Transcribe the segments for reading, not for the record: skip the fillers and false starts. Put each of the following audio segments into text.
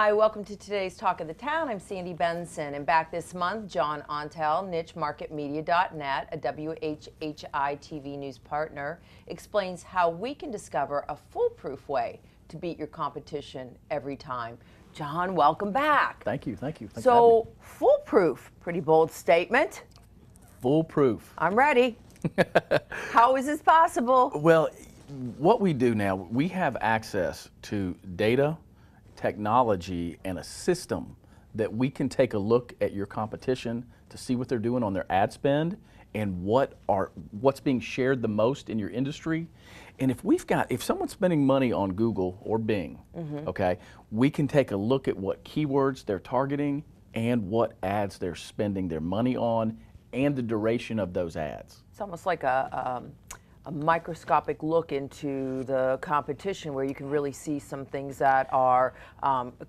Hi, welcome to today's Talk of the Town. I'm Sandy Benson, and back this month, John Ontal, NicheMarketMedia.net, a WHHI-TV news partner, explains how we can discover a foolproof way to beat your competition every time. John, welcome back. Thank you, thank you. Thanks so, foolproof, pretty bold statement. Foolproof. I'm ready. How is this possible? Well, what we do now, we have access to data, technology, and a system that we can take a look at your competition to see what they're doing on their ad spend and what's being shared the most in your industry. And if someone's spending money on Google or Bing, okay, we can take a look at what keywords they're targeting and what ads they're spending their money on and the duration of those ads. It's almost like a microscopic look into the competition where you can really see some things that are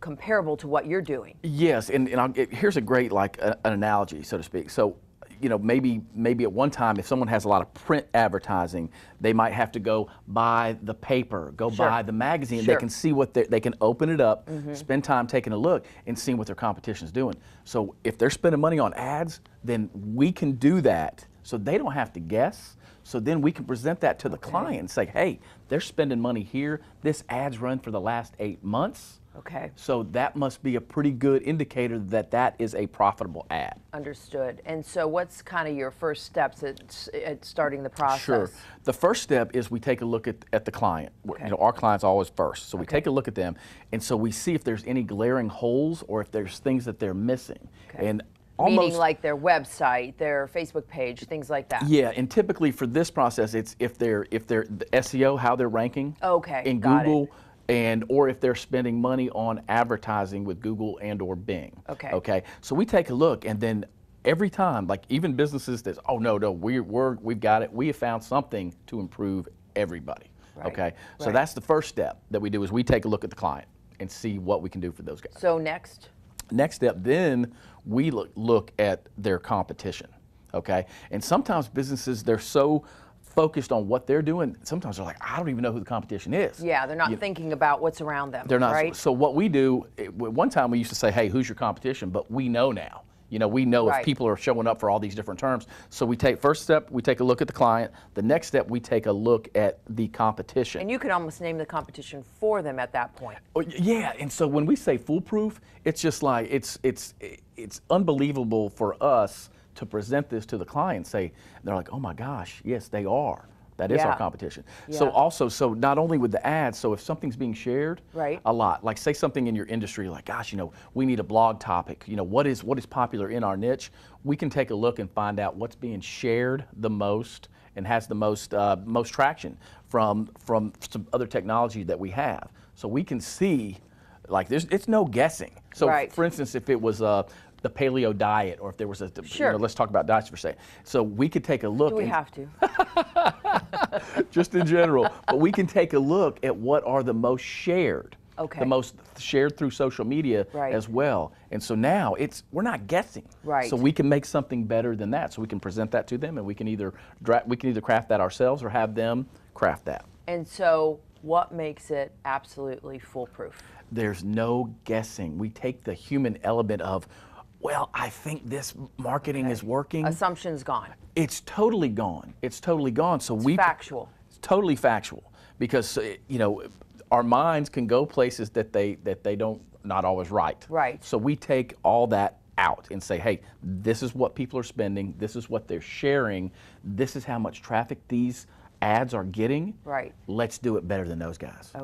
comparable to what you're doing. Yes, and here's a great an analogy, so to speak. So, maybe at one time, if someone has a lot of print advertising, they might have to go buy the paper, buy the magazine. They can see what they can open it up, spend time taking a look, and seeing what their competition's doing. So if they're spending money on ads, then we can do that, so they don't have to guess. So then we can present that to the client and say, hey, they're spending money here. This ad's run for the last 8 months. Okay. So that must be a pretty good indicator that that is a profitable ad. Understood. And so what's kind of your first steps at starting the process? Sure. The first step is we take a look at the client. Our client's always first. So we take a look at them, and so we see if there's any glaring holes or if there's things that they're missing. And meaning like their website, their Facebook page, things like that. Yeah, and typically for this process, it's if they're the SEO, how they're ranking in Google, or if they're spending money on advertising with Google and or Bing. Okay. So we take a look, and then every time, like even businesses that, oh no, we've got it. We have found something to improve everybody. Okay. So that's the first step that we do, is we take a look at the client and see what we can do for those guys. So next step, then we look at their competition, okay? And sometimes businesses, they're so focused on what they're doing, sometimes they're like, I don't even know who the competition is. Yeah, they're not thinking about what's around them. They're not. Right? So what we do, one time we used to say, hey, who's your competition? But we know now. We know if people are showing up for all these different terms. So first step, we take a look at the client. The next step, we take a look at the competition. And you can almost name the competition for them at that point. Oh, yeah, and so when we say foolproof, it's just like, it's unbelievable for us to present this to the client. They're like, oh my gosh, yes, they are. That is our competition. So not only with the ads, so if something's being shared a lot, like say something in your industry, like, gosh, we need a blog topic, what is popular in our niche, we can take a look and find out what's being shared the most and has the most traction from some other technology that we have. So we can see, like, it's no guessing. So for instance, if it was the paleo diet, or if there was let's talk about diets for a second. So we could take a look. Do we have to? Just in general. But we can take a look at what are the most shared. The most shared through social media as well. And so now we're not guessing. So we can make something better than that. So we can present that to them, and we can either craft that ourselves or have them craft that. And so what makes it absolutely foolproof? There's no guessing. We take the human element of, well, I think this marketing is working. Assumption's gone. It's totally gone. It's totally gone. So it's factual. It's totally factual, because our minds can go places that they don't, not always right. So we take all that out and say, hey, this is what people are spending. This is what they're sharing. This is how much traffic these ads are getting. Let's do it better than those guys.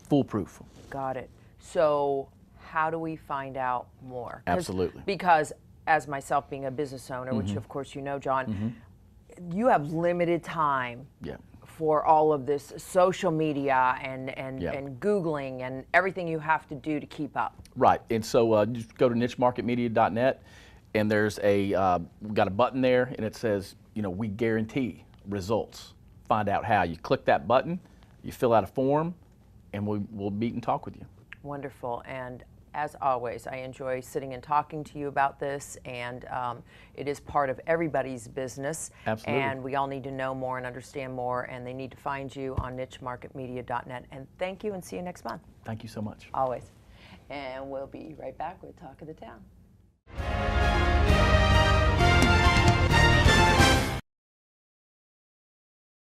Foolproof. Got it. So how do we find out more? Absolutely. Because as myself being a business owner, which of course John, you have limited time for all of this social media and Googling and everything you have to do to keep up. Right. And so just go to NicheMarketMedia.net, and there's we've got a button there, and it says, we guarantee results. Find out how. You click that button, you fill out a form, and we'll meet and talk with you. Wonderful. And as always, I enjoy sitting and talking to you about this, and it is part of everybody's business. Absolutely. And we all need to know more and understand more, and they need to find you on NicheMarketMedia.net. And thank you, and see you next month. Thank you so much. Always. And we'll be right back with Talk of the Town.